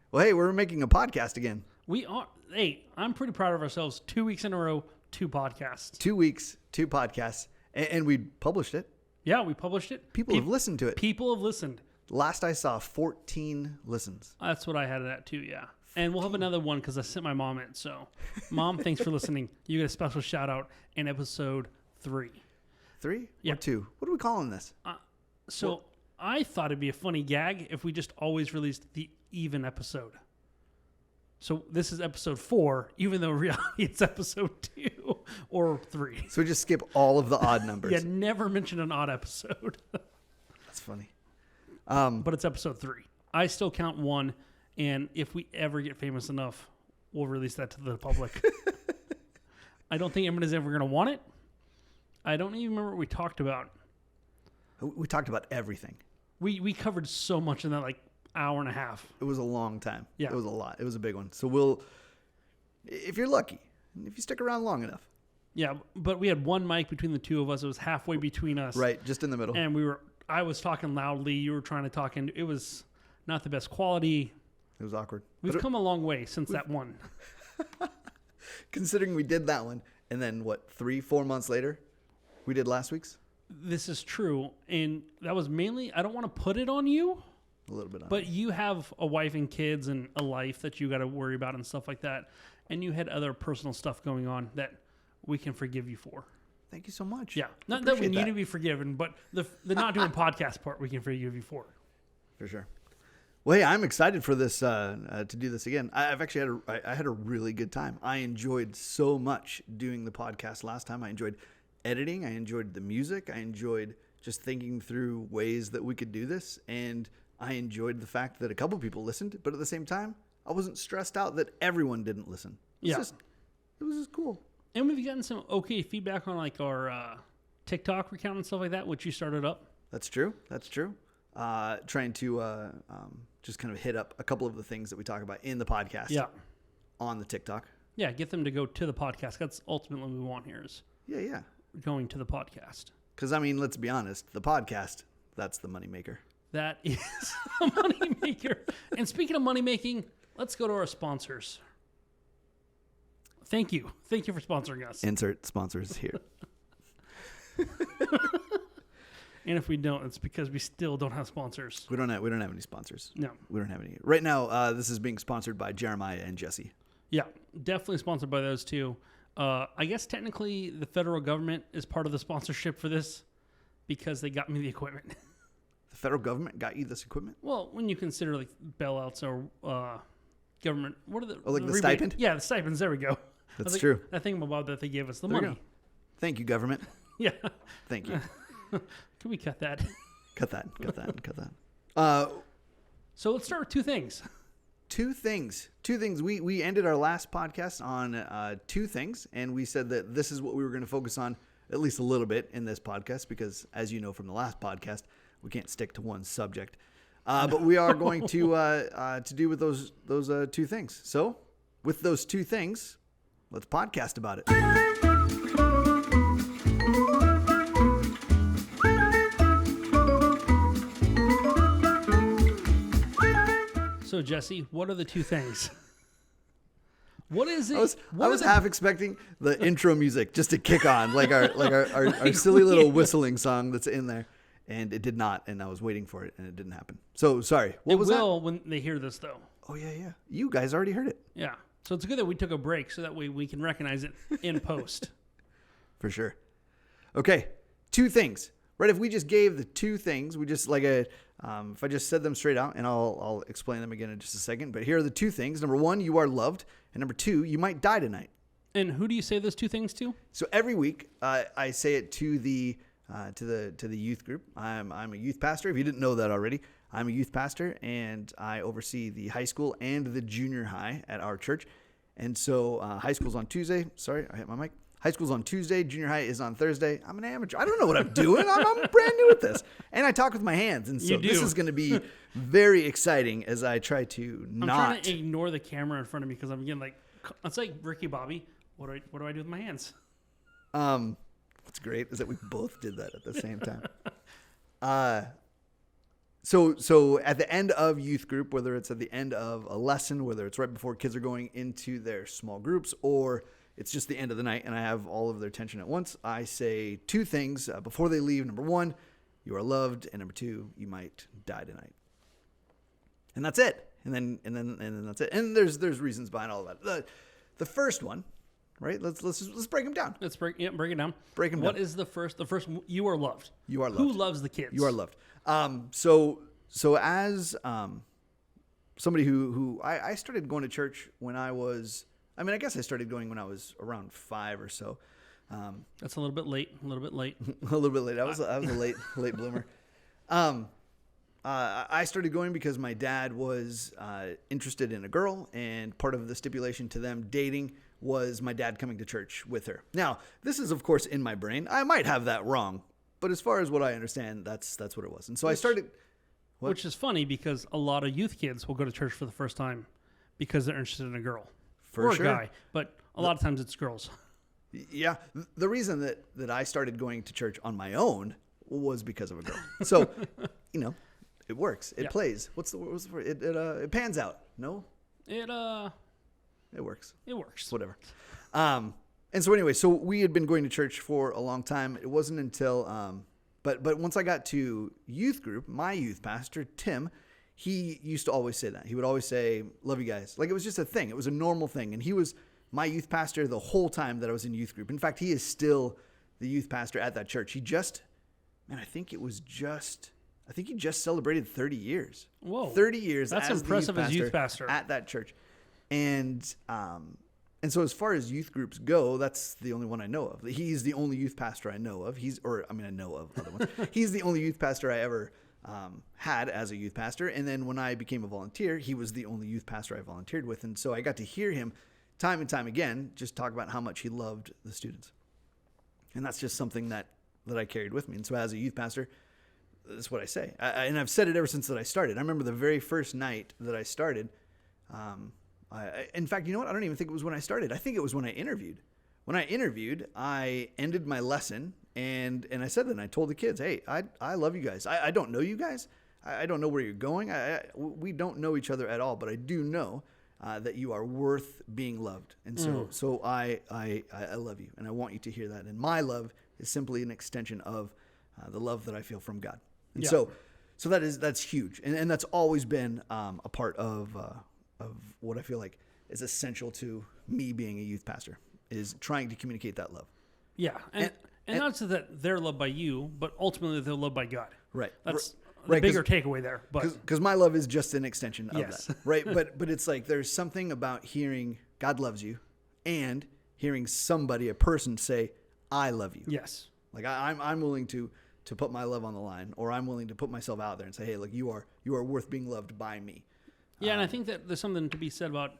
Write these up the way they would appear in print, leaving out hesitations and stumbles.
Well, hey, we're making a podcast again. We are. Hey, I'm pretty proud of ourselves. 2 weeks in a row, 2 podcasts. 2 weeks, 2 podcasts, and we published it. Yeah, we published it. People have listened to it. People have listened. Last I saw, 14 listens. That's what I had it at too, yeah. And we'll have another one because I sent my mom it. So, Mom, thanks for listening. You get a special shout out in episode 3. 3 Yeah. or 2? What are we calling this? I thought it'd be a funny gag if we just always released the even episode. So this is episode 4, even though in reality it's episode 2 or 3. So we just skip all of the odd numbers. Yeah, never mention an odd episode. That's funny. But it's episode 3. I still count 1, and if we ever get famous enough, we'll release that to the public. I don't think anybody's ever going to want it. I don't even remember what we talked about. We talked about everything. We covered so much in that hour and a half. It was a long time. Yeah. It was a lot. It was a big one. So if you're lucky, if you stick around long enough. Yeah, but we had one mic between the two of us. It was halfway between us. Right, just in the middle. And I was talking loudly. You were trying to talk, and it was not the best quality. It was awkward. We've come a long way since that one. Considering we did that one, and then 3-4 months later, we did last week's? This is true, and that was mainly, I don't want to put it on you, A little bit on but you have a wife and kids and a life that you got to worry about and stuff like that, and you had other personal stuff going on that we can forgive you for. Thank you so much. Yeah, not that we Appreciate need to be forgiven, but the not doing podcast part we can forgive you for. For sure. Well, hey, I'm excited for this to do this again. I've actually had a really good time. I enjoyed so much doing the podcast last time. I enjoyed editing. I enjoyed the music. I enjoyed just thinking through ways that we could do this. And I enjoyed the fact that a couple people listened, but at the same time, I wasn't stressed out that everyone didn't listen. It was just cool. And we've gotten some okay feedback on our TikTok account and stuff like that, which you started up. That's true. Trying to just kind of hit up a couple of the things that we talk about in the podcast. Yeah. On the TikTok. Yeah, get them to go to the podcast. That's ultimately what we want here is Yeah. going to the podcast. Because, let's be honest, the podcast, that's the moneymaker. That is a moneymaker. And speaking of money making, let's go to our sponsors. Thank you. Thank you for sponsoring us. Insert sponsors here. And if we don't, it's because we still don't have sponsors. We don't have any sponsors. No. We don't have any. Right now, this is being sponsored by Jeremiah and Jesse. Yeah, definitely sponsored by those two. I guess technically the federal government is part of the sponsorship for this because they got me the equipment. The federal government got you this equipment? Well, when you consider bailouts or government, what are the the rebate? stipend? Yeah, the stipends. There we go. That's true. That thing about that they gave us the There you money. go. Thank you, government. Yeah. Thank you. Can we cut that? Cut that. So let's start with 2 things. Two things. We ended our last podcast on 2 things, and we said that this is what we were going to focus on at least a little bit in this podcast because, as you know from the last podcast, we can't stick to one subject. But we are going to do with those 2 things. So, with those 2 things, let's podcast about it. So Jesse, what are the 2 things? What is it? I was half expecting the intro music just to kick on, like our silly little whistling song that's in there, and it did not. And I was waiting for it, and it didn't happen. So sorry. What was that? It will when they hear this, though. Oh yeah. You guys already heard it. Yeah. So it's good that we took a break so that way we can recognize it in post. For sure. Okay, 2 things. Right? If we just gave the 2 things, we just if I just said them straight out, and I'll explain them again in just a second. But here are the 2 things. Number 1, you are loved, and number 2, you might die tonight. And who do you say those 2 things to? So every week, I say it to the youth group. I'm a youth pastor. If you didn't know that already, I'm a youth pastor, and I oversee the high school and the junior high at our church. And so high school's on Tuesday. Sorry, I hit my mic. High school's on Tuesday. Junior high is on Thursday. I'm an amateur. I don't know what I'm doing. I'm brand new at this. And I talk with my hands. And so this is going to be very exciting as I try to I'm trying to ignore the camera in front of me because I'm getting it's like Ricky Bobby. What do I do with my hands? What's great is that we both did that at the same time. So at the end of youth group, whether it's at the end of a lesson, whether it's right before kids are going into their small groups, or it's just the end of the night and I have all of their attention at once, I say two things before they leave. Number one, you are loved, and number two, you might die tonight. And that's it. And then that's it. And there's reasons behind all of that. The first one, right? Let's break them down. Let's break it down. Break them down. What is the first? The first, you are loved. You are loved. Who loves the kids? You are loved. So as somebody who I started going to church when I was, I mean, I guess I started going when I was around 5 or so. That's a little bit late. A little bit late. A little bit late. I was a late bloomer. I started going because my dad was interested in a girl, and part of the stipulation to them dating was my dad coming to church with her. Now, this is, of course, in my brain. I might have that wrong, but as far as what I understand, that's what it was. And so I started... What? Which is funny because a lot of youth kids will go to church for the first time because they're interested in a girl or sure. a guy, but a lot of times it's girls. Yeah. The reason that I started going to church on my own was because of a girl. So, it works. It plays. What's the word? It pans out. No? It works. It works. Whatever. And so anyway, so we had been going to church for a long time. It wasn't until, but once I got to youth group, my youth pastor, Tim, he used to always say that. He would always say, love you guys. Like it was just a thing. It was a normal thing. And he was my youth pastor the whole time that I was in youth group. In fact, he is still the youth pastor at that church. I think he just celebrated 30 years. Whoa. 30 years. That's as impressive as youth pastor. At that church. And so as far as youth groups go, that's the only one I know of. He's the only youth pastor I know of. I know of other ones. He's the only youth pastor I ever had as a youth pastor. And then when I became a volunteer, he was the only youth pastor I volunteered with. And so I got to hear him time and time again just talk about how much he loved the students. And that's just something that I carried with me. And so as a youth pastor, that's what I say. And I've said it ever since that I started. I remember the very first night that I started. In fact, you know what? I don't even think it was when I started. I think it was when I interviewed. When I interviewed, I ended my lesson and I said that, and I told the kids, hey, I love you guys. I don't know you guys. I don't know where you're going. We don't know each other at all, but I do know that you are worth being loved. And so I love you, and I want you to hear that. And my love is simply an extension of the love that I feel from God. And so that's huge. And that's always been a part of what I feel like is essential to me being a youth pastor, is trying to communicate that love. Yeah. And not so that they're loved by you, but ultimately they're loved by God. Right. That's the bigger takeaway there. Because my love is just an extension of that. Right. But it's like there's something about hearing God loves you and hearing somebody, a person, say, I love you. Yes. Like I'm willing to put my love on the line, or I'm willing to put myself out there and say, hey, look, you are worth being loved by me. Yeah, and I think that there's something to be said about,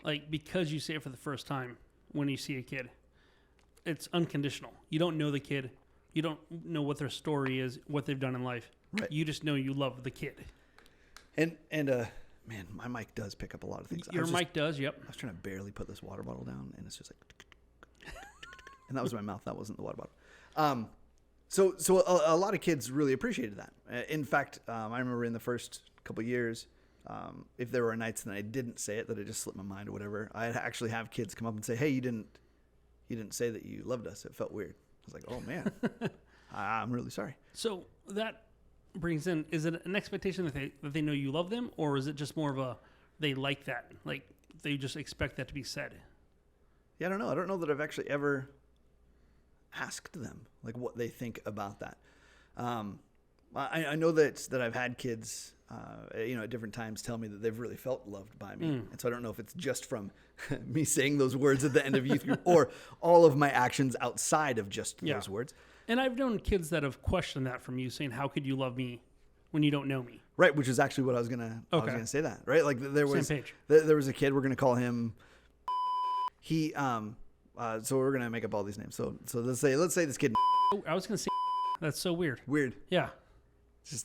like, because you say it for the first time when you see a kid, it's unconditional. You don't know the kid. You don't know what their story is, what they've done in life. Right. You just know you love the kid. And man, my mic does pick up a lot of things. Your mic does, yep. I was trying to barely put this water bottle down, and it's just like, and that was my mouth. That wasn't the water bottle. So a lot of kids really appreciated that. In fact, I remember in the first couple of years, if there were nights that I didn't say it, that it just slipped my mind or whatever, I'd actually have kids come up and say, hey, you didn't say that you loved us. It felt weird. I was like, oh man, I'm really sorry. So that brings in, is it an expectation that they know you love them, or is it just more of a, they like that? Like they just expect that to be said? Yeah, I don't know. I don't know that I've actually ever asked them like what they think about that. I know that I've had kids, at different times tell me that they've really felt loved by me. And so I don't know if it's just from me saying those words at the end of youth group or all of my actions outside of just those words. And I've known kids that have questioned that from you, saying, how could you love me when you don't know me? Right. Which is actually what I was going to say that, right? Like there was a kid, we're going to call him, so we're going to make up all these names. So let's say this kid. Oh, I was going to say, that's so weird. Weird. Yeah.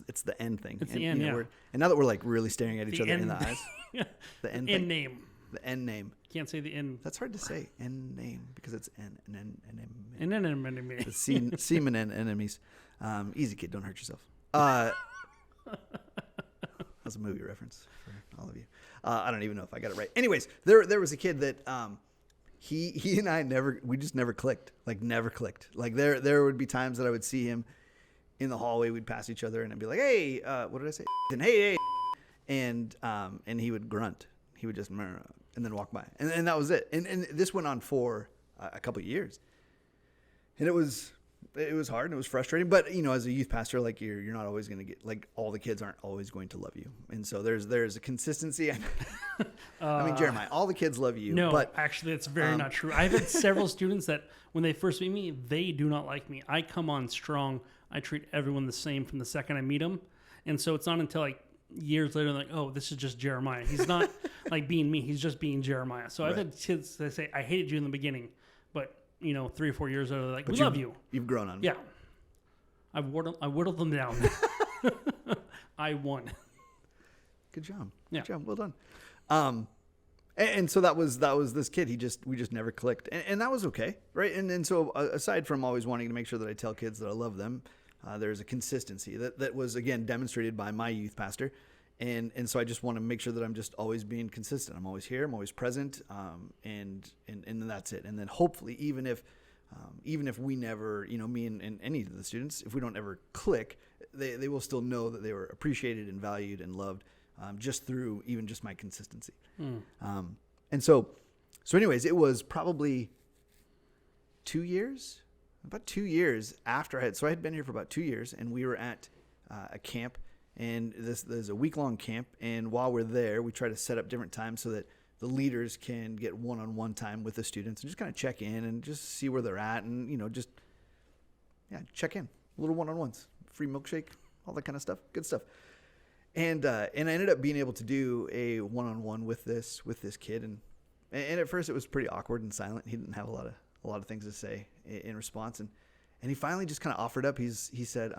It's the end thing. It's the end, yeah. And now that we're like really staring at each other in the eyes. The end thing. Name. The end name. Can't say the end. That's hard to say. End name, because it's N. The semen and enemies. Easy, kid. Don't hurt yourself. That's a movie reference for all of you. I don't even know if I got it right. Anyways, there was a kid that he and I just never clicked. Like never clicked. Like there would be times that I would see him in the hallway. We'd pass each other, and I'd be like, "Hey, what did I say?" And hey, and he would grunt. He would just and then walk by, and that was it. And this went on for a couple of years, and it was hard and it was frustrating. But as a youth pastor, like you're not always going to get, like, all the kids aren't always going to love you, and so there's a consistency. I mean, Jeremiah, all the kids love you. No, but actually, that's very not true. I've had several students that when they first meet me, they do not like me. I come on strong. I treat everyone the same from the second I meet them, and so it's not until like years later, like, oh, this is just Jeremiah. He's not like being me. He's just being Jeremiah. So I've had kids that say, I hated you in the beginning, but 3 or 4 years later, they're like, we love you. You've grown on me. Yeah. I whittled them down. I won. Good job. Yeah. Good job. Well done. And so that was this kid. We just never clicked, and that was okay, right? And so aside from always wanting to make sure that I tell kids that I love them, there's a consistency that was, again, demonstrated by my youth pastor. And so I just want to make sure that I'm just always being consistent. I'm always here. I'm always present. And that's it. And then hopefully, even if we never, me and any of the students, if we don't ever click, they will still know that they were appreciated and valued and loved, just through even just my consistency. And so anyways, it was probably 2 years, about 2 years after I had been here for about 2 years, and we were at a camp. And there's a week-long camp, and while we're there, we try to set up different times so that the leaders can get one-on-one time with the students and just kind of check in and just see where they're at, and just check in, little one-on-ones, free milkshake, all that kind of stuff, good stuff. And I ended up being able to do a one-on-one with this kid, and at first it was pretty awkward and silent. He didn't have a lot of things to say in response, and he finally just kind of offered up. He said,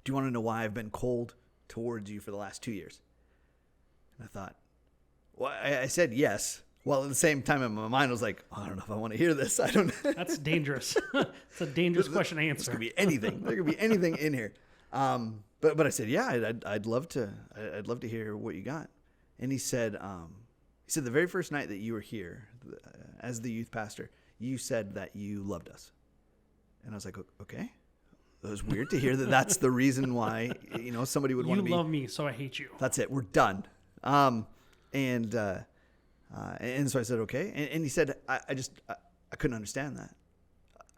do you want to know why I've been cold towards you for the last 2 years? And I thought, well, I said yes. Well, at the same time in my mind, I was like, I don't know if I want to hear this. I don't know. That's dangerous. It's a dangerous question to answer. There could be anything. There could be anything in here. But I said, yeah, I'd love to hear what you got. And he said the very first night that you were here as the youth pastor, you said that you loved us. And I was like, okay. It was weird to hear that that's the reason why, somebody would want to be. You love me, so I hate you. That's it. We're done. And so I said, okay. And he said, I couldn't understand that.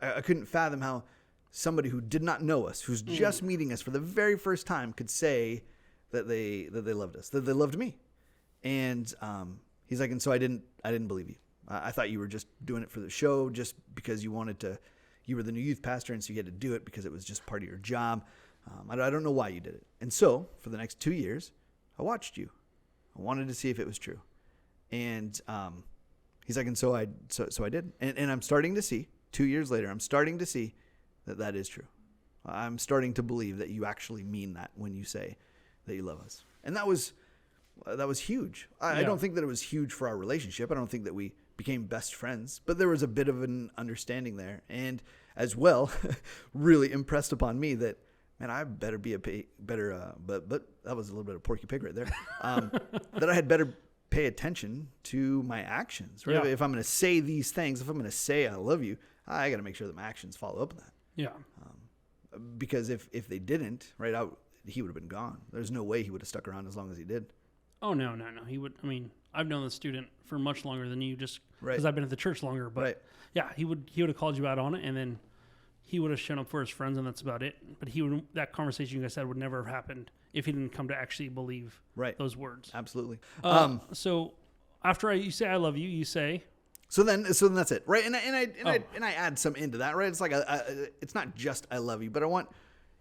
I couldn't fathom how somebody who did not know us, who's just meeting us for the very first time, could say that they loved us, that they loved me. And he's like, and so I didn't believe you. I thought you were just doing it for the show, just because you wanted to. You were the new youth pastor, and so you had to do it because it was just part of your job. I don't know why you did it. And so for the next 2 years, I watched you. I wanted to see if it was true. And he's like, and so I did. And I'm starting to see, 2 years later, that is true. I'm starting to believe that you actually mean that when you say that you love us. And that was huge. I don't think that it was huge for our relationship. I don't think that we became best friends, but there was a bit of an understanding there. And as well, really impressed upon me that, man, I better be but that was a little bit of Porky Pig right there, that I had better pay attention to my actions, right? Yeah. If I'm going to say these things, if I'm going to say I love you, I got to make sure that my actions follow up on that. Yeah. Because if they didn't, right, he would have been gone. There's no way he would have stuck around as long as he did. Oh, no. He would. I mean, I've known the student for much longer than you, just because I've been at the church longer. But yeah, he would have called you out on it, and then he would have shown up for his friends, and that's about it. But that conversation you guys had would never have happened if he didn't come to actually believe those words. Absolutely. So after you say I love you, you say. So then that's it, right? And I add some into that, right? It's like it's not just I love you, but I want.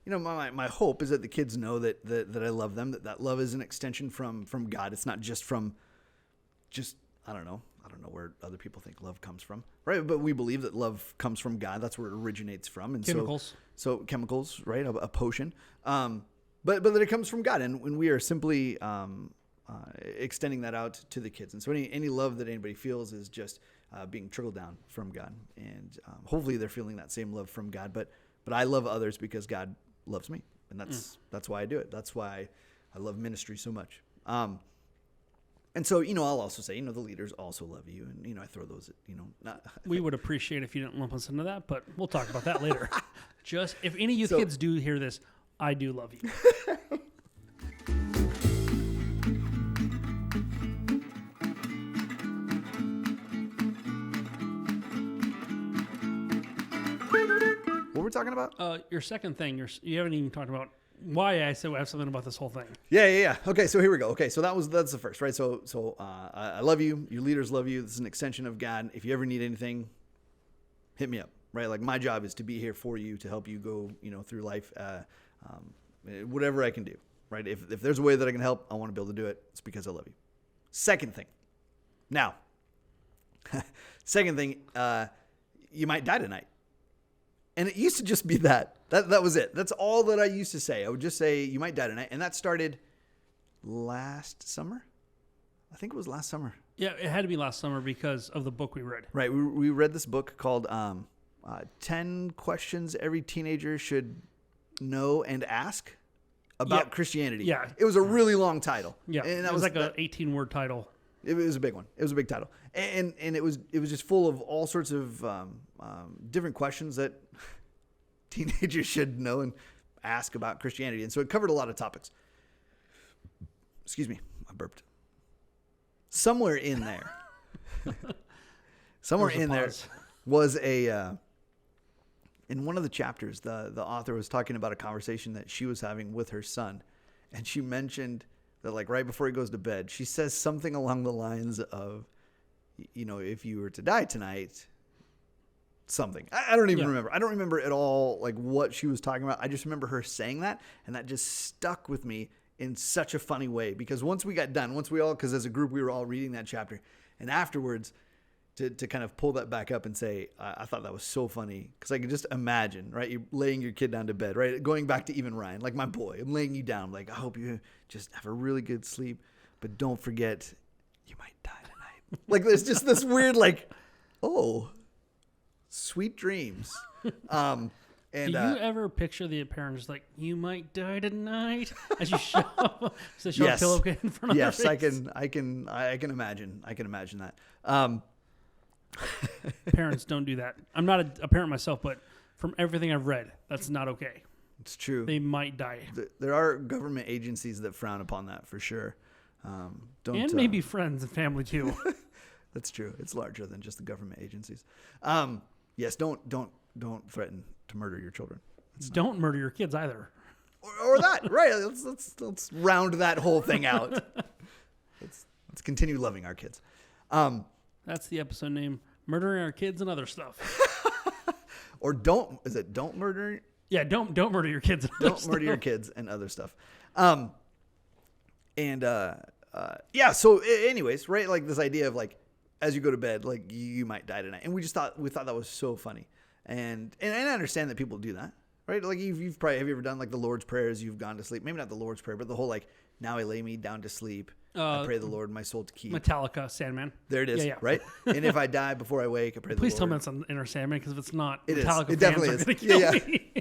My hope is that the kids know that I love them, that love is an extension from God. It's not just from I don't know where other people think love comes from, right? But we believe that love comes from God. That's where it originates from. And chemicals. So chemicals, right? A potion. But that it comes from God, and when we are simply extending that out to the kids. And so any love that anybody feels is just being trickled down from God. And hopefully they're feeling that same love from God. But I love others because God loves me, and that's why I do it. That's why I love ministry so much. And so, I'll also say, the leaders also love you. And, I throw those, not. We would appreciate if you didn't lump us into that, but we'll talk about that later. Just if any youth kids do hear this, I do love you. What were we talking about? Your second thing, you haven't even talked about why I said I have something about this whole thing. Yeah. Okay, so here we go. Okay, so that's the first, right? So I love you. Your leaders love you. This is an extension of God. If you ever need anything, hit me up, right? Like my job is to be here for you, to help you go, through life, whatever I can do, right? If there's a way that I can help, I want to be able to do it. It's because I love you. Second thing. Now, you might die tonight. And it used to just be that was it. That's all that I used to say. I would just say, you might die tonight. And that started last summer. I think it was last summer. Yeah, it had to be last summer because of the book we read. Right. We read this book called 10 Questions Every Teenager Should Know and Ask About Christianity. Yeah. It was a really long title. Yeah. And it was like an 18-word title. It was a big one. It was a big title. And it was just full of all sorts of different questions that teenagers should know and ask about Christianity. And so it covered a lot of topics. Excuse me, I burped. Somewhere in there, there was in one of the chapters, the author was talking about a conversation that she was having with her son. And she mentioned that, like, right before he goes to bed, she says something along the lines of, if you were to die tonight, something. I don't even remember. I don't remember at all, like, what she was talking about. I just remember her saying that, and that just stuck with me in such a funny way. Because once we got done, because as a group we were all reading that chapter, and afterwards to kind of pull that back up and say, I thought that was so funny, because I could just imagine, right? You're laying your kid down to bed, right? Going back to even Ryan, like my boy, I'm laying you down. Like, I hope you just have a really good sleep, but don't forget, you might die tonight. Like, there's just this weird, like, oh, sweet dreams. And do you ever picture the parents like, you might die tonight, as you shove a pillowcase in front of their face? Yes, I can imagine. I can imagine that. Parents, don't do that. I'm not a parent myself, but from everything I've read, that's not okay. It's true. They might die. There are government agencies that frown upon that for sure. And maybe friends and family too. That's true. It's larger than just the government agencies. Yes, don't threaten to murder your children. Don't murder your kids either. Or that, right? Let's round that whole thing out. Let's continue loving our kids. That's the episode name: Murdering Our Kids and Other Stuff. Or don't murder? Yeah, don't murder your kids. Don't murder your kids and other stuff. So anyways, right? Like this idea of, like, as you go to bed, like, you might die tonight, and we thought that was so funny, and I understand that people do that, right? Like, you've probably, have you ever done, like, the Lord's Prayer as you've gone to sleep? Maybe not the Lord's Prayer, but the whole, like, now I lay me down to sleep. I pray the Lord my soul to keep. Metallica, Sandman. There it is, yeah. Right? And if I die before I wake, I pray the Lord. Please tell me it's an inner Sandman, because if it's not, it Metallica is. It definitely fans is. are going to kill me.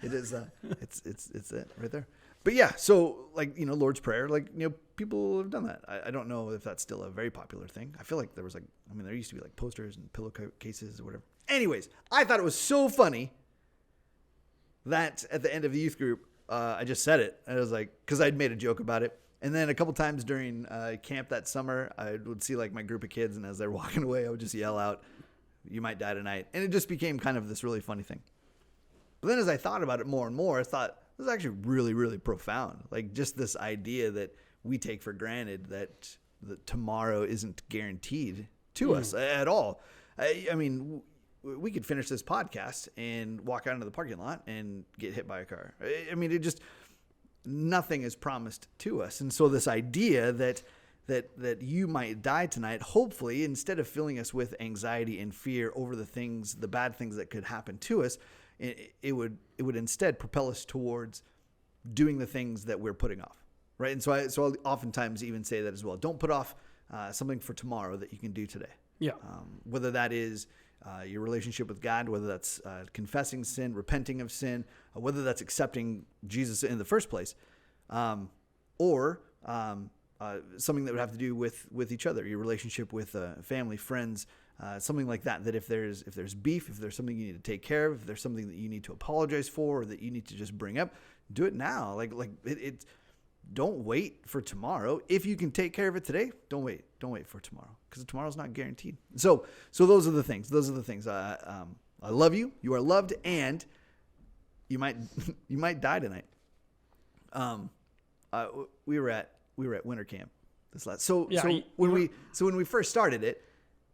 It is. It's it right there. But yeah, so, like, Lord's Prayer, like, people have done that. I don't know if that's still a very popular thing. I feel like there was, like, there used to be, like, posters and pillowcases or whatever. Anyways, I thought it was so funny that at the end of the youth group, I just said it. I was like, because I'd made a joke about it. And then a couple times during camp that summer, I would see, like, my group of kids, and as they're walking away, I would just yell out, "You might die tonight." And it just became kind of this really funny thing. But then as I thought about it more and more, I thought, this is actually really, really profound. Like, just this idea that we take for granted that tomorrow isn't guaranteed to us at all. I mean, we could finish this podcast and walk out into the parking lot and get hit by a car. I mean, nothing is promised to us. And so this idea that you might die tonight, hopefully, instead of filling us with anxiety and fear over the bad things that could happen to us, it would instead propel us towards doing the things that we're putting off, right? And so I'll oftentimes even say that as well. Don't put off something for tomorrow that you can do today. Yeah. Whether that is your relationship with God, whether that's confessing sin, repenting of sin, whether that's accepting Jesus in the first place. or something that would have to do with each other, your relationship with family, friends, something like that. That if there's beef, if there's something you need to take care of, if there's something that you need to apologize for, or that you need to just bring up, do it now. Like it don't wait for tomorrow. If you can take care of it today, don't wait for tomorrow, because tomorrow's not guaranteed. So those are the things. I love you. You are loved, and you might die tonight. We were at winter camp this last. When we first started it,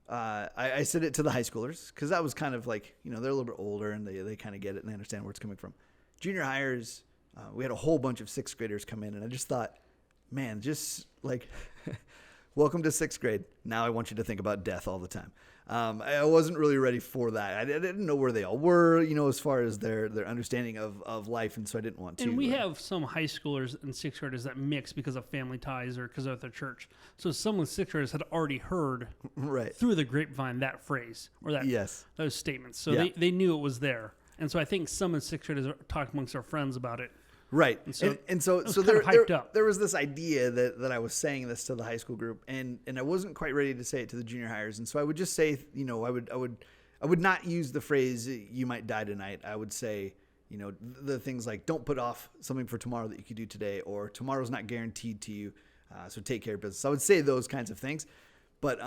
I said it to the high schoolers, because that was kind of like, they're a little bit older and they kind of get it and they understand where it's coming from. Junior hires, we had a whole bunch of sixth graders come in, and I just thought, man, just like, welcome to sixth grade. Now I want you to think about death all the time. I wasn't really ready for that. I didn't know where they all were, as far as their understanding of life, and so I didn't want to. And we have some high schoolers and sixth graders that mix because of family ties or because of their church. So some of the sixth graders had already heard through the grapevine that phrase or those statements. So they knew it was there. And so I think some of the sixth graders talked amongst their friends about it. Right. And so there was this idea that I was saying this to the high school group, and I wasn't quite ready to say it to the junior hires. And so I would just say, I would not use the phrase, you might die tonight. I would say, the things like, don't put off something for tomorrow that you could do today, or tomorrow's not guaranteed to you. So take care of business. I would say those kinds of things. But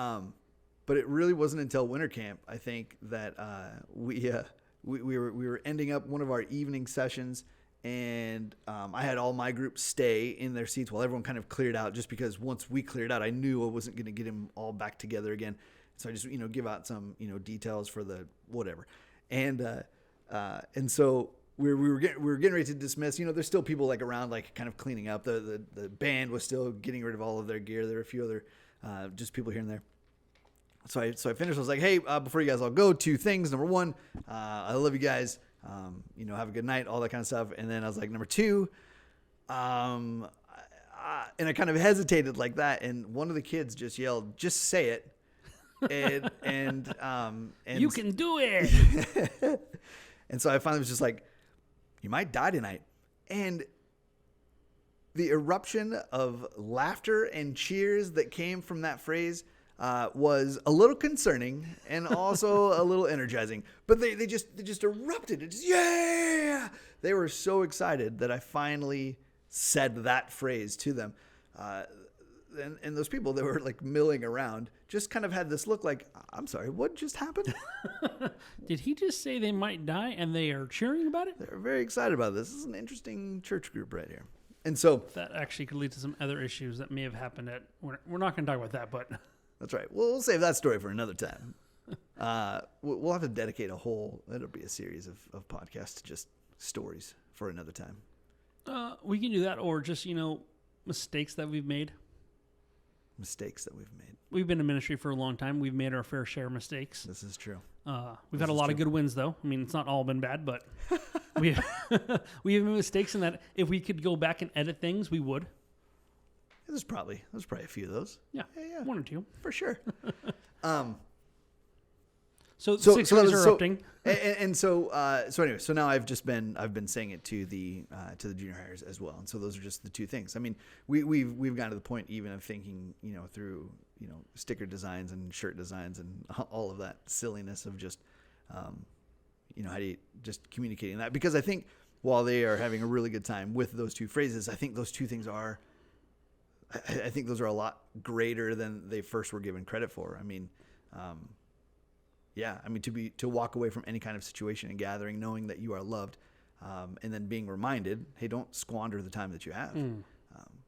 it really wasn't until winter camp, I think, that we were ending up one of our evening sessions, and I had all my group stay in their seats while everyone kind of cleared out, just because once we cleared out, I knew I wasn't going to get them all back together again. So I just, give out some, details for the whatever. And so we were getting ready to dismiss. There's still people like around, like kind of cleaning up. The band was still getting rid of all of their gear. There were a few other just people here and there. So I finished. I was like, hey, before you guys all go, 2 things. Number 1, I love you guys. Have a good night, all that kind of stuff. And then I was like, number 2, and I kind of hesitated like that. And one of the kids just yelled, just say it. And you can do it. And so I finally was just like, you might die tonight. And the eruption of laughter and cheers that came from that phrase was a little concerning and also a little energizing. But they just erupted. It just, yeah! They were so excited that I finally said that phrase to them. And those people that were like milling around just kind of had this look like, I'm sorry, what just happened? Did he just say they might die and they are cheering about it? They're very excited about this. This is an interesting church group right here. And so that actually could lead to some other issues that may have happened we're not going to talk about that, but that's right. We'll save that story for another time. We'll have to dedicate it'll be a series of podcasts to just stories for another time. We can do that, or just, mistakes that we've made. Mistakes that we've made. We've been in ministry for a long time. We've made our fair share of mistakes. This is true. We've had a lot of good wins, though. I mean, it's not all been bad, but we have made mistakes in that if we could go back and edit things, we would. There's probably a few of those. Yeah. 1 or 2. For sure. So six are erupting. So anyway, so now I've been saying it to the junior hires as well, and so those are just the 2 things. I mean, we've gotten to the point even of thinking, through sticker designs and shirt designs and all of that silliness of just, how do you just communicating that, because I think while they are having a really good time with those 2 phrases, I think those 2 things are. I think those are a lot greater than they first were given credit for. I mean. To walk away from any kind of situation and gathering, knowing that you are loved, and then being reminded, hey, don't squander the time that you have.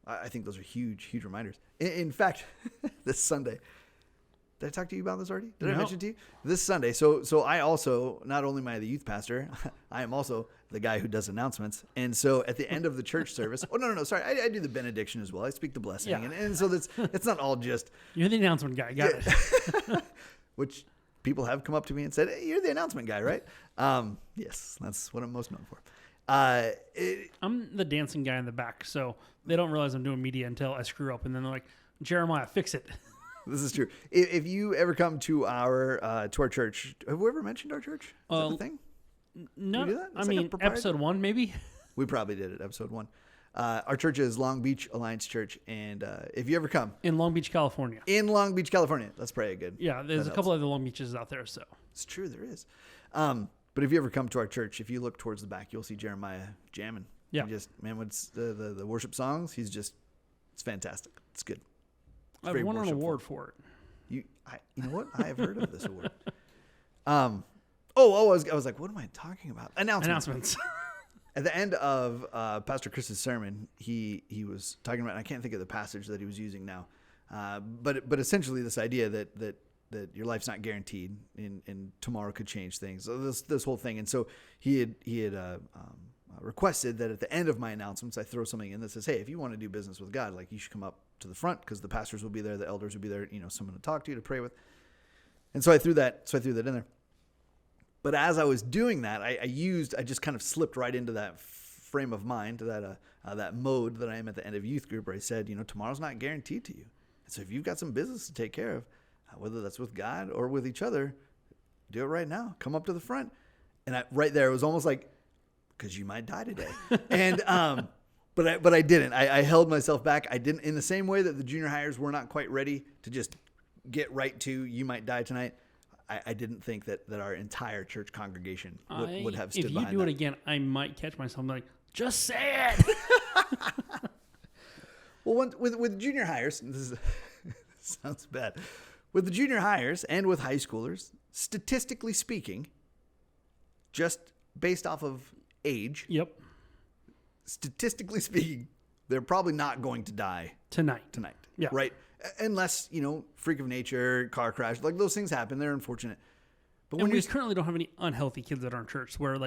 I think those are huge, huge reminders. In fact, this Sunday, did I talk to you about this already? Did I mention it to you? This Sunday, so I also, not only am I the youth pastor, I am also the guy who does announcements. And so at the end of the church service, sorry, I do the benediction as well. I speak the blessing. Yeah. And so it's not all just... You're the announcement guy, got it. Which... people have come up to me and said, hey, you're the announcement guy, right? Yes, that's what I'm most known for. I'm the dancing guy in the back, so they don't realize I'm doing media until I screw up, and then they're like, Jeremiah, fix it. This is true. If you ever come to our church, have we ever mentioned our church? Is that the thing? No, I mean, episode 1, maybe. We probably did it, episode 1. Our church is Long Beach Alliance Church, and if you ever come In Long Beach, California. in Long Beach, California, that's probably a good. Yeah, there's that a couple other Long Beaches out there, so. It's true, there is. But if you ever come to our church, if you look towards the back, you'll see Jeremiah jamming. Yeah. He just, man, what's the worship songs? It's fantastic. It's good. It's I've very won an worshipful. award for it. You know what? I have heard of this award. I was like, what am I talking about? Announcements. At the end of Pastor Chris's sermon, he was talking about, and I can't think of the passage that he was using now, but essentially this idea that your life's not guaranteed and tomorrow could change things. So this whole thing, and so he had requested that at the end of my announcements, I throw something in that says, hey, if you want to do business with God, like you should come up to the front because the pastors will be there, the elders will be there, someone to talk to, to pray with. And so I threw that in there. But as I was doing that, I just kind of slipped right into that frame of mind, that mode that I am at the end of youth group, where I said, tomorrow's not guaranteed to you. And so if you've got some business to take care of, whether that's with God or with each other, do it right now. Come up to the front. And right there, it was almost like, because you might die today. And but I didn't. I held myself back. I didn't, in the same way that the junior hires were not quite ready to just get right to you might die tonight. I didn't think that our entire church congregation would have stood behind that. If you do it again, I might catch myself like, just say it. Well, with junior hires, this sounds bad. With the junior hires and with high schoolers, statistically speaking, just based off of age, Yep. statistically speaking, they're probably not going to die Tonight. Yeah. Right? Unless, freak of nature, car crash, like those things happen. They're unfortunate. But And we currently don't have any unhealthy kids at our church where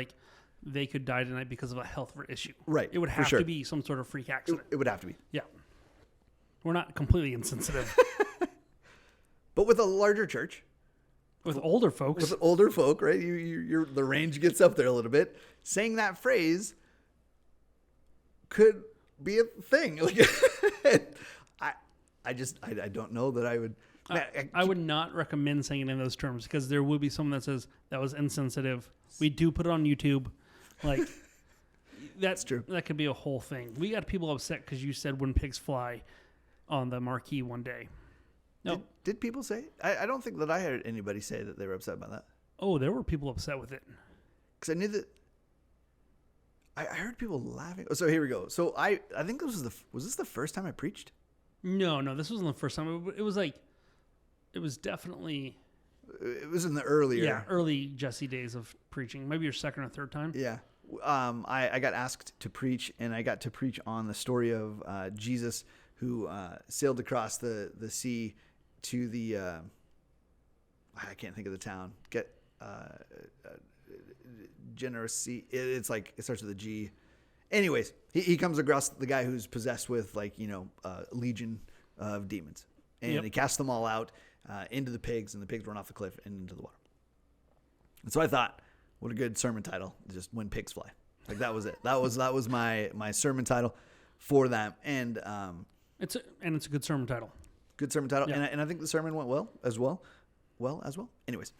they could die tonight because of a health issue. Right, It would for have sure. to be some sort of freak accident. it would have to be. Yeah. We're not completely insensitive. But with a larger church, With older folks. with older folk, right? The range gets up there a little bit. Saying that phrase could be a thing. I don't know that I would. I would not recommend saying it in those terms because there will be someone that says that was insensitive. We do put it on YouTube. That's true. That could be a whole thing. We got people upset because you said "When Pigs Fly" on the marquee one day. No. Did people say? I don't think that I heard anybody say that they were upset about that. Oh, there were people upset with it. Because I knew that. I heard people laughing. Oh, so here we go. So I think this was this the first time I preached? No, this wasn't the first time. It was definitely It was in the earlier. early Jesse days of preaching. Maybe your second or third time. Yeah. I got asked to preach, and I got to preach on the story of Jesus who sailed across the sea to the I can't think of the town. Generosity. It's like it starts with a G. Anyways, he comes across the guy who's possessed with a legion of demons, and he casts them all out into the pigs, and the pigs run off the cliff and into the water. And so I thought, what a good sermon title! Just "When Pigs Fly." Like that was it. That was my sermon title for that, and It's a good sermon title. good sermon title, Yeah. and I think the sermon went well as well. Anyways,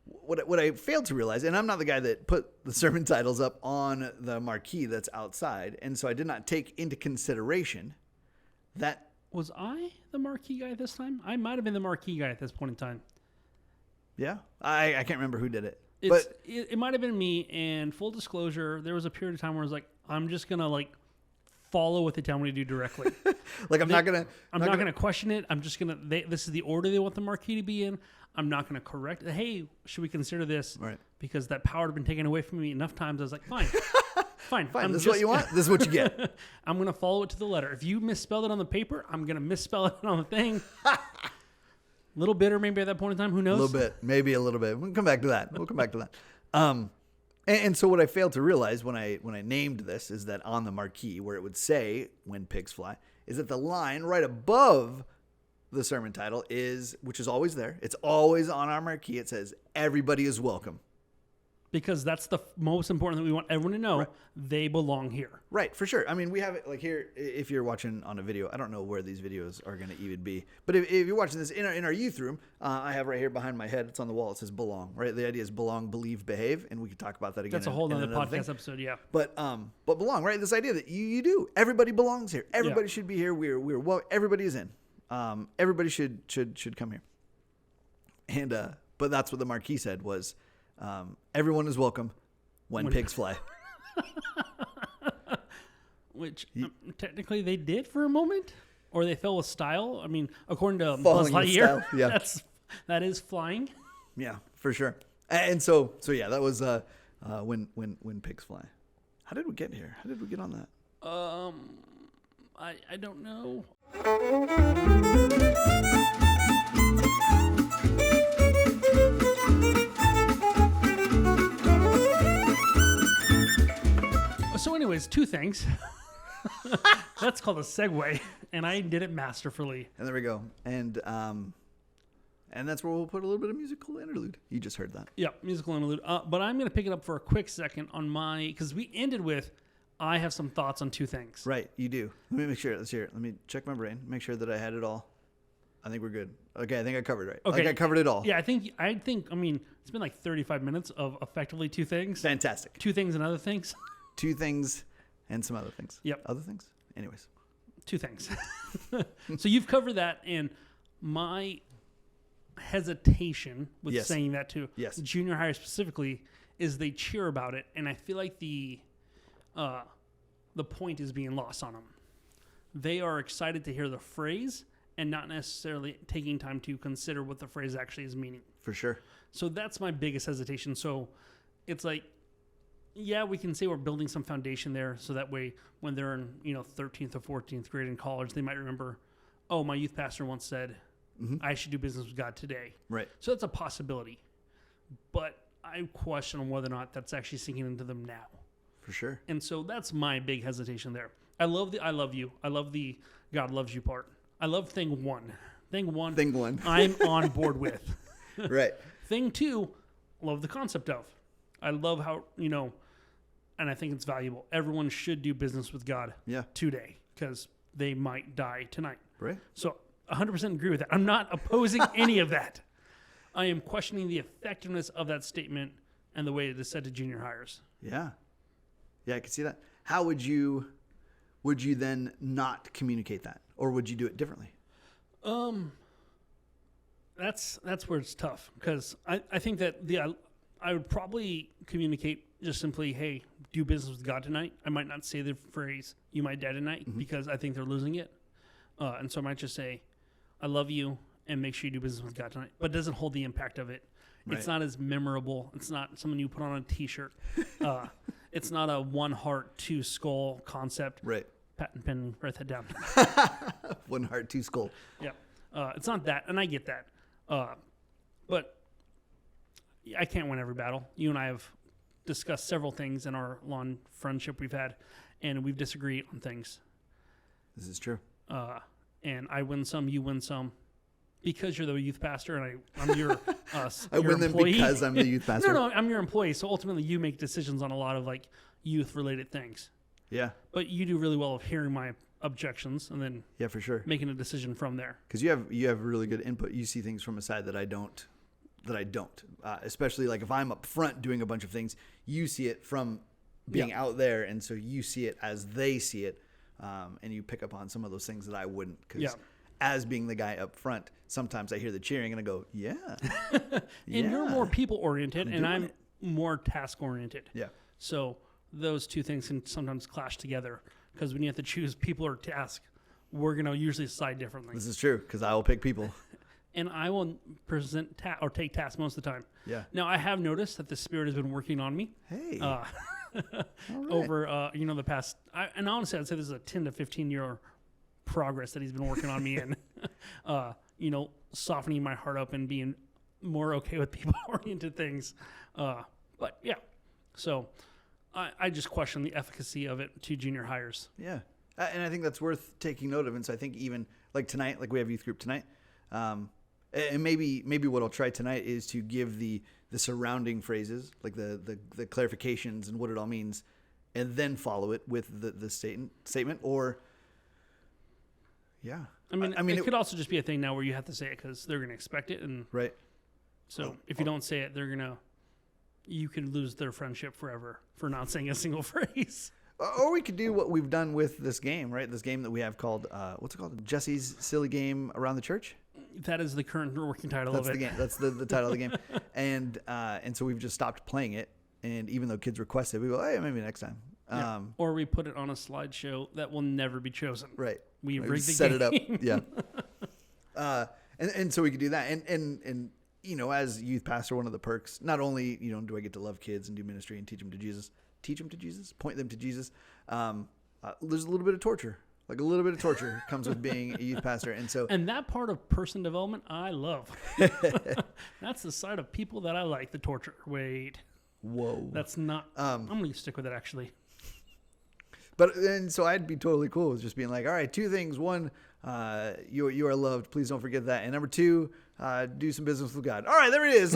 what I failed to realize, and I'm not the guy that put the sermon titles up on the marquee that's outside, and so I did not take into consideration that. Was I the marquee guy this time? I might have been the marquee guy at this point in time. Yeah, I can't remember who did it, It might have been me. And full disclosure, there was a period of time where I was like, I'm just gonna follow what they tell me to do directly. like I'm not gonna question it. I'm just gonna. This is the order they want the marquee to be in. I'm not gonna correct. Hey, should we consider this? Right. Because that power had been taken away from me enough times. I was like, fine. Fine. This is what you want. This is what you get. I'm going to follow it to the letter. If you misspelled it on the paper, I'm going to misspell it on the thing. Little bitter maybe at that point in time. Who knows? A little bit. Maybe a little bit. We'll come back to that. And so what I failed to realize when I named this is that on the marquee where it would say "When Pigs Fly" is that the line right above the sermon title which is always there. It's always on our marquee. It says "Everybody is welcome." because that's the most important that we want everyone to know. They belong here. Right, for sure. I mean, we have it like here. If you're watching on a video, I don't know where these videos are going to even be, but if you're watching this in our youth room, I have right here behind my head. It's on the wall. It says "belong." Right. The idea is belong, believe, behave, and we can talk about that again. That's a whole in other another podcast thing. episode. Yeah. But belong. Right. This idea that you do. Everybody belongs here. Everybody should be here. We're well. Everybody is in. Everybody should come here. And but that's what the marquee said was, everyone is welcome when pigs fly. Which technically they did for a moment, or they fell with style. I mean, according to Buzz Falling with Lightyear, style, yeah. that is flying. Yeah, for sure. And so yeah, that was when pigs fly. How did we get here? How did we get on that? I don't know. So anyways, two things. That's called a segue, and I did it masterfully. And there we go. And that's where we'll put a little bit of musical interlude. You just heard that. Yeah, musical interlude. But I'm going to pick it up for a quick second on because we ended with, I have some thoughts on two things. Right, you do. Let me make sure. Let's hear it. Let me check my brain. Make sure that I had it all. I think we're good. Okay, I think I covered right. Okay, like I covered it all. Yeah, I think. I mean, it's been like 35 minutes of effectively two things. Fantastic. Two things and other things. Two things and some other things. Yep. Other things? Anyways. Two things. So you've covered that, and my hesitation with saying that to junior hire specifically is they cheer about it, and I feel like the point is being lost on them. They are excited to hear the phrase and not necessarily taking time to consider what the phrase actually is meaning. For sure. So that's my biggest hesitation. So it's like, yeah, we can say we're building some foundation there, so that way when they're in 13th or 14th grade in college, they might remember, oh, my youth pastor once said, I should do business with God today. Right. So that's a possibility. But I question whether or not that's actually sinking into them now. For sure. And so that's my big hesitation there. I love the I love you. I love the God loves you part. I love thing one. Thing one. I'm on board with. Right. Thing two, love the concept of. I love how, and I think it's valuable. Everyone should do business with God today because they might die tonight. Right. So 100% agree with that. I'm not opposing any of that. I am questioning the effectiveness of that statement and the way it is said to junior hires. Yeah. Yeah, I can see that. How would you then not communicate that? Or would you do it differently? That's where it's tough because I think that I would probably communicate just simply, hey, do business with God tonight. I might not say the phrase, you might die tonight, because I think they're losing it. And so I might just say, I love you, and make sure you do business with God tonight. But it doesn't hold the impact of it. Right. It's not as memorable. It's not something you put on a T-shirt. It's not a one heart, two skull concept. Right. Patent pen, write that down. One heart, two skull. Yeah. It's not that, and I get that. But I can't win every battle. You and I have discussed several things in our long friendship we've had, and we've disagreed on things. This is true. And I win some, you win some, because you're the youth pastor, and I'm your I win them employee. because I'm the youth pastor. No, I'm your employee. So ultimately, you make decisions on a lot of like youth-related things. Yeah. But you do really well of hearing my objections and then for sure making a decision from there. Because you have really good input. You see things from a side that I don't. Especially like if I'm up front doing a bunch of things, you see it from being out there, and so you see it as they see it, and you pick up on some of those things that I wouldn't. Because as being the guy up front, sometimes I hear the cheering and I go, and you're more people oriented, and I'm more task oriented. Yeah. So those two things can sometimes clash together because when you have to choose people or task, we're going to usually decide differently. This is true because I will pick people. And I will present or take tasks most of the time. Yeah. Now, I have noticed that the Spirit has been working on me. Hey. Over, the past... and honestly, I'd say this is a 10 to 15-year progress that he's been working on me in. Softening my heart up and being more okay with people-oriented things. But, yeah. So, I just question the efficacy of it to junior hires. Yeah. And I think that's worth taking note of. And so I think even, like tonight, like we have youth group tonight, And maybe what I'll try tonight is to give the surrounding phrases, like the clarifications and what it all means, and then follow it with the statement. Or, yeah, I mean, it could also just be a thing now where you have to say it because they're going to expect it, and right. so if you don't say it, you could lose their friendship forever for not saying a single phrase. Or we could do what we've done with this game, right? This game that we have called, what's it called? Jesse's Silly Game Around the Church? That is the current working title That's of it. the game. That's the title of the game. And so we've just stopped playing it. And even though kids request it, we go, hey, maybe next time. Yeah. Or we put it on a slideshow that will never be chosen. Right. We Like, rigged the set game. it up. Yeah. And so we could do that. And you know, as youth pastor, one of the perks, not only, you know, do I get to love kids and do ministry and teach them to Jesus, point them to Jesus. There's a little bit of torture. Like a little bit of torture comes with being a youth pastor. And that part of person development, I love. That's the side of people that I like, the torture. Wait. Whoa. That's not, I'm going to stick with it actually. And so I'd be totally cool with just being like, all right, 2 things. 1, you are loved. Please don't forget that. And number 2, do some business with God. All right, there it is.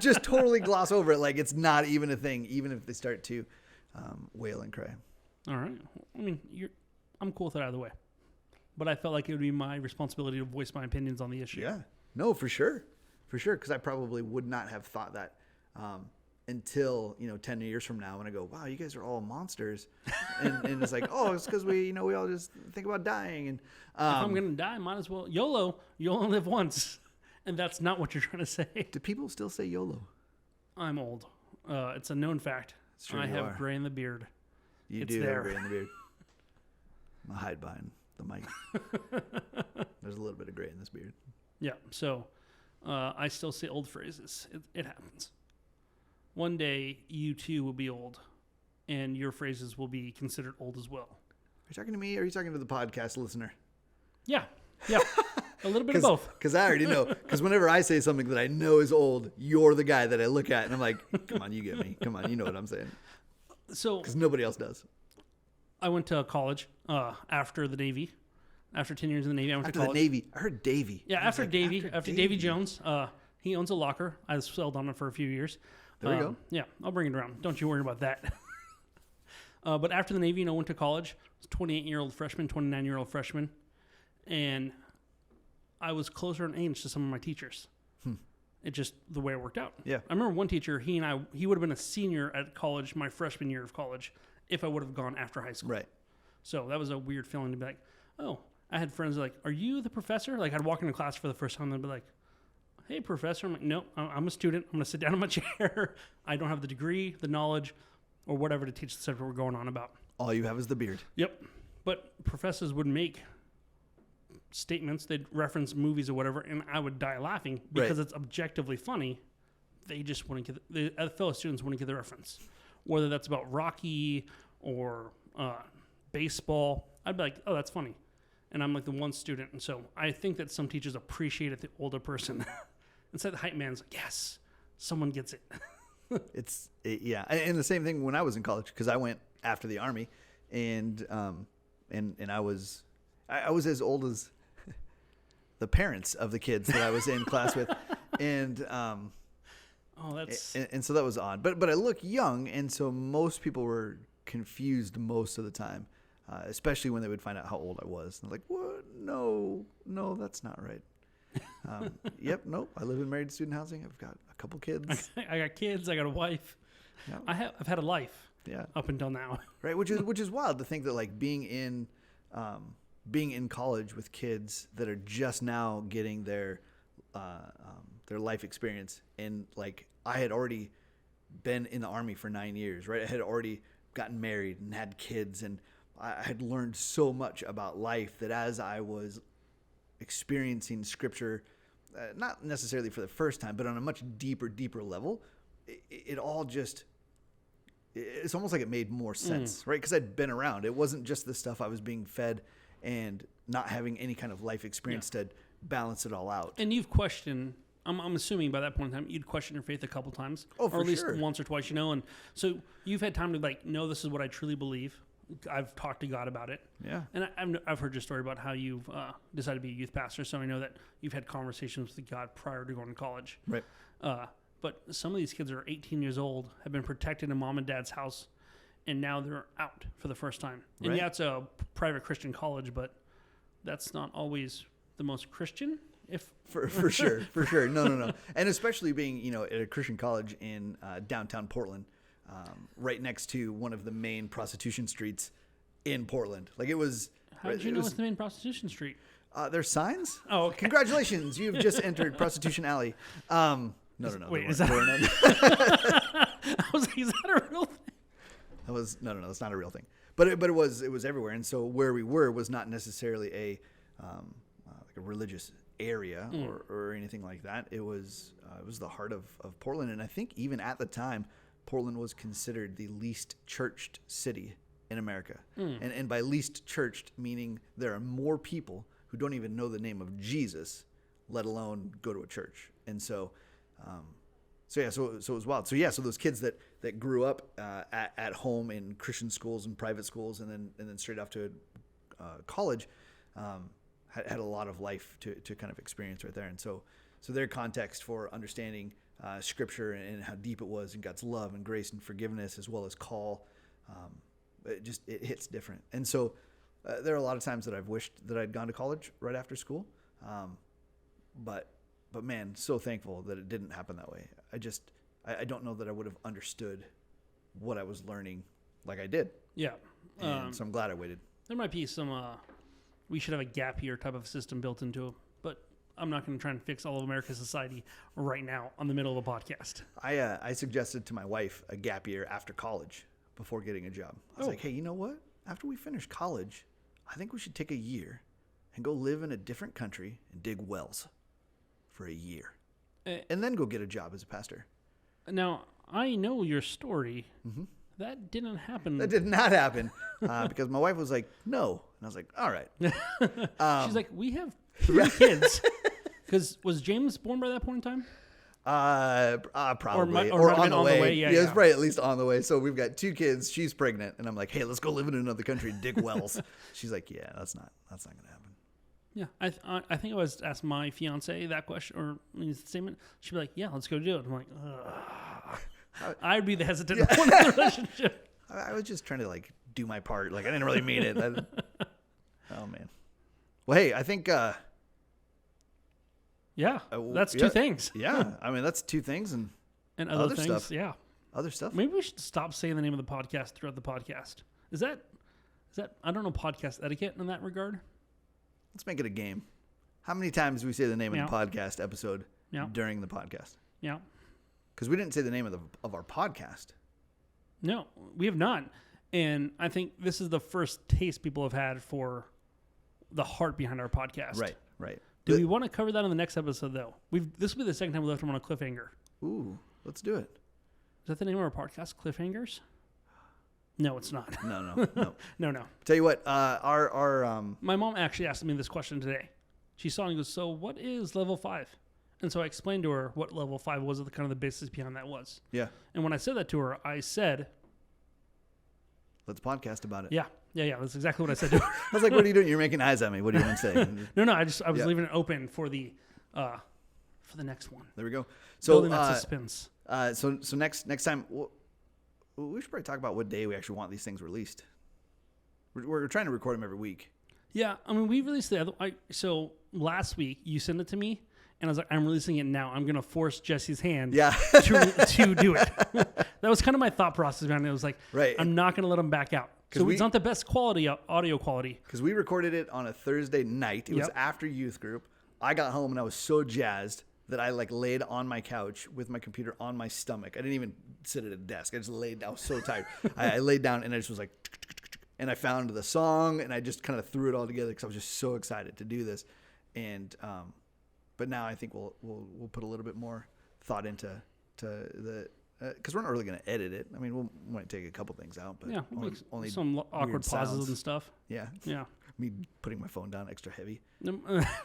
Just totally gloss over it like it's not even a thing, even if they start to wail and cry. All right. I mean, I'm cool with it either way. But I felt like it would be my responsibility to voice my opinions on the issue. Yeah. No, for sure. For sure. Because I probably would not have thought that until, 10 years from now when I go, wow, you guys are all monsters. And it's like, oh, it's because we all just think about dying. And if I'm going to die, might as well. YOLO. You only live once. And that's not what you're trying to say. Do people still say YOLO? I'm old. It's a known fact. True, I have gray in the beard. You do have gray in the beard. I'll hide behind the mic. There's a little bit of gray in this beard. Yeah, so I still say old phrases. It happens. One day, you too will be old, and your phrases will be considered old as well. Are you talking to me or are you talking to the podcast listener? Yeah. A little bit of both. Because I already know. Because whenever I say something that I know is old, you're the guy that I look at, and I'm like, come on, you get me. Come on, you know what I'm saying. So because nobody else does. I went to college after the Navy. After 10 years in the Navy, I went to college. After the Navy. I heard Davy. Yeah, after Davy Jones. He owns a locker. I sailed on it for a few years. There we go. Yeah, I'll bring it around. Don't you worry about that. But after the Navy, I went to college. I was a 28-year-old freshman, 29-year-old freshman. And I was closer in age to some of my teachers. It just, the way it worked out. Yeah. I remember one teacher, he would have been a senior at college, my freshman year of college, if I would have gone after high school. Right. So that was a weird feeling to be like, oh, I had friends like, are you the professor? Like I'd walk into class for the first time and they'd be like, hey, professor. I'm like, no, I'm a student. I'm going to sit down in my chair. I don't have the degree, the knowledge, or whatever to teach the subject we're going on about. All you have is the beard. Yep. But professors would make statements. They'd reference movies or whatever, and I would die laughing because it's objectively funny. They just wouldn't get the fellow students wouldn't get the reference. Whether that's about Rocky or baseball, I'd be like, oh, that's funny. And I'm like the one student. And so I think that some teachers appreciate it, the older person. Instead, the hype man's like, yes, someone gets it. Yeah. And the same thing when I was in college, because I went after the Army, and I was as old as the parents of the kids that I was in class with. And and so that was odd. But I look young, and so most people were confused most of the time. Especially when they would find out how old I was. And they're like, what? No, that's not right. Yep, nope. I live in married student housing. I've got a couple kids. I got kids. I got a wife. Yep. I've had a life. Yeah. Up until now. Right, which is wild to think that like being in college with kids that are just now getting their life experience, and like I had already been in the Army for 9 years. Right, I had already gotten married and had kids, and I had learned so much about life that as I was experiencing Scripture, not necessarily for the first time, but on a much deeper level, it all just, it's almost like it made more sense, right? Because I'd been around. It wasn't just the stuff I was being fed and not having any kind of life experience to balance it all out. And you've questioned, I'm assuming by that point in time, you'd question your faith a couple times. Oh, for or at least sure. once or twice, And so you've had time to like, no, this is what I truly believe. I've talked to God about it. Yeah. And I've heard your story about how you've decided to be a youth pastor, so I know that you've had conversations with God prior to going to college. Right. But some of these kids are 18 years old, have been protected in mom and dad's house, and now they're out for the first time. And Right. yeah, it's a private Christian college, but that's not always the most Christian. For sure. No. And especially being, at a Christian college in downtown Portland, right next to one of the main prostitution streets in Portland. Like it was. How did you know it's the main prostitution street? There's signs. Oh, okay. Congratulations, you've just entered Prostitution Alley. No. Wait, is there that? weren't. I was like, is that a real thing? That was no. That's not a real thing. But it was everywhere. And so where we were was not necessarily a religious area or anything like that. It was the heart of Portland, and I think even at the time, Portland was considered the least churched city in America. And by least churched, meaning there are more people who don't even know the name of Jesus, let alone go to a church. And so it was wild. So those kids that grew up at home in Christian schools and private schools, and then straight off to college, had a lot of life to kind of experience right there. And so their context for understanding Scripture and how deep it was, and God's love and grace and forgiveness, as well as call, it hits different. And so there are a lot of times that I've wished that I'd gone to college right after school, but man, so thankful that it didn't happen that way. I don't know that I would have understood what I was learning like I did. Yeah. And so I'm glad I waited. There might be some, we should have a gap year type of system built into it, but I'm not going to try and fix all of America's society right now on the middle of a podcast. I suggested to my wife a gap year after college before getting a job. I was like, hey, you know what? After we finish college, I think we should take a year and go live in a different country and dig wells for a year. And then go get a job as a pastor. Now, I know your story. Mm-hmm. That didn't happen. That did not happen because my wife was like, no. And I was like, all right. She's like, we have 3 kids. Because was James born by that point in time? Probably. Or on the way. Yeah, it's probably at least on the way. So we've got 2 kids. She's pregnant. And I'm like, hey, let's go live in another country and dig wells. She's like, yeah, that's not going to happen. Yeah, I think I was asked my fiance that question or statement. She'd be like, "Yeah, let's go do it." I'm like, ugh. I'd be the hesitant one in the relationship. I was just trying to do my part. I didn't really mean it. Oh man. Well, hey, I think. Yeah, that's 2 things. Yeah, I mean that's 2 things and other things. Stuff. Yeah, other stuff. Maybe we should stop saying the name of the podcast throughout the podcast. Is that I don't know podcast etiquette in that regard. Let's make it a game. How many times do we say the name of the podcast episode during the podcast? Yeah. Because we didn't say the name of our podcast. No, we have not. And I think this is the first taste people have had for the heart behind our podcast. Right. Do we want to cover that in the next episode, though? This will be the second time we left them on a cliffhanger. Ooh, let's do it. Is that the name of our podcast, Cliffhangers? No, it's not. No. No. Tell you what, our my mom actually asked me this question today. She saw it and goes, "So what is level 5?" And so I explained to her what level 5 was, the kind of the basis behind that was. Yeah. And when I said that to her, I said, "Let's podcast about it." Yeah. That's exactly what I said to her. I was like, "What are you doing? You're making eyes at me. What do you want to say?" No. I was leaving it open for the next one. There we go. So building that suspense. So next time. We should probably talk about what day we actually want these things released. We're trying to record them every week. Yeah, I mean, we released the other. So last week you sent it to me, and I was like, I'm releasing it now. I'm gonna force Jesse's hand. To do it. That was kind of my thought process behind it. It was like, right. I'm not gonna let him back out. So it's not the best quality audio quality. Because we recorded it on a Thursday night. It was after youth group. I got home and I was so jazzed that I laid on my couch with my computer on my stomach. I didn't even sit at a desk. I just laid down. I was so tired. I laid down and I just was like, and I found the song and I just kind of threw it all together because I was just so excited to do this. And but now I think we'll put a little bit more thought into the because we're not really going to edit it. I mean, we might take a couple things out, but only some awkward pauses and stuff. Yeah. Me putting my phone down extra heavy.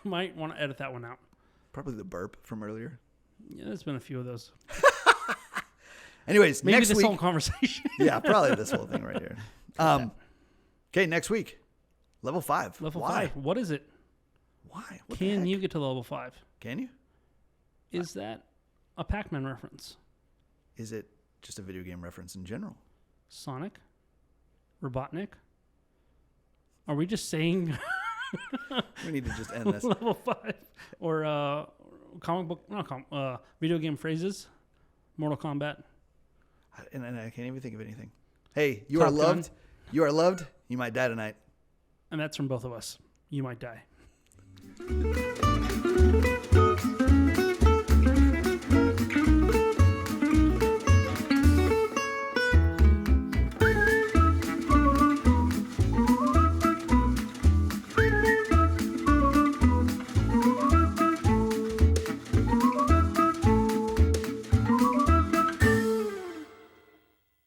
Might want to edit that one out. Probably the burp from earlier. Yeah, there's been a few of those. Anyways, maybe next this week, whole conversation. Yeah, probably this whole thing right here. Okay, next week, level 5. Level Why? 5. What is it? Why? What the Can heck? you get to level 5? Can you? Is that a Pac-Man reference? Is it just a video game reference in general? Sonic? Robotnik? Are we just saying We need to just end this. level 5? Or comic book, video game phrases? Mortal Kombat? And I can't even think of anything. Hey, you Top are Gun. loved. You are loved. You might die tonight. And that's from both of us. You might die.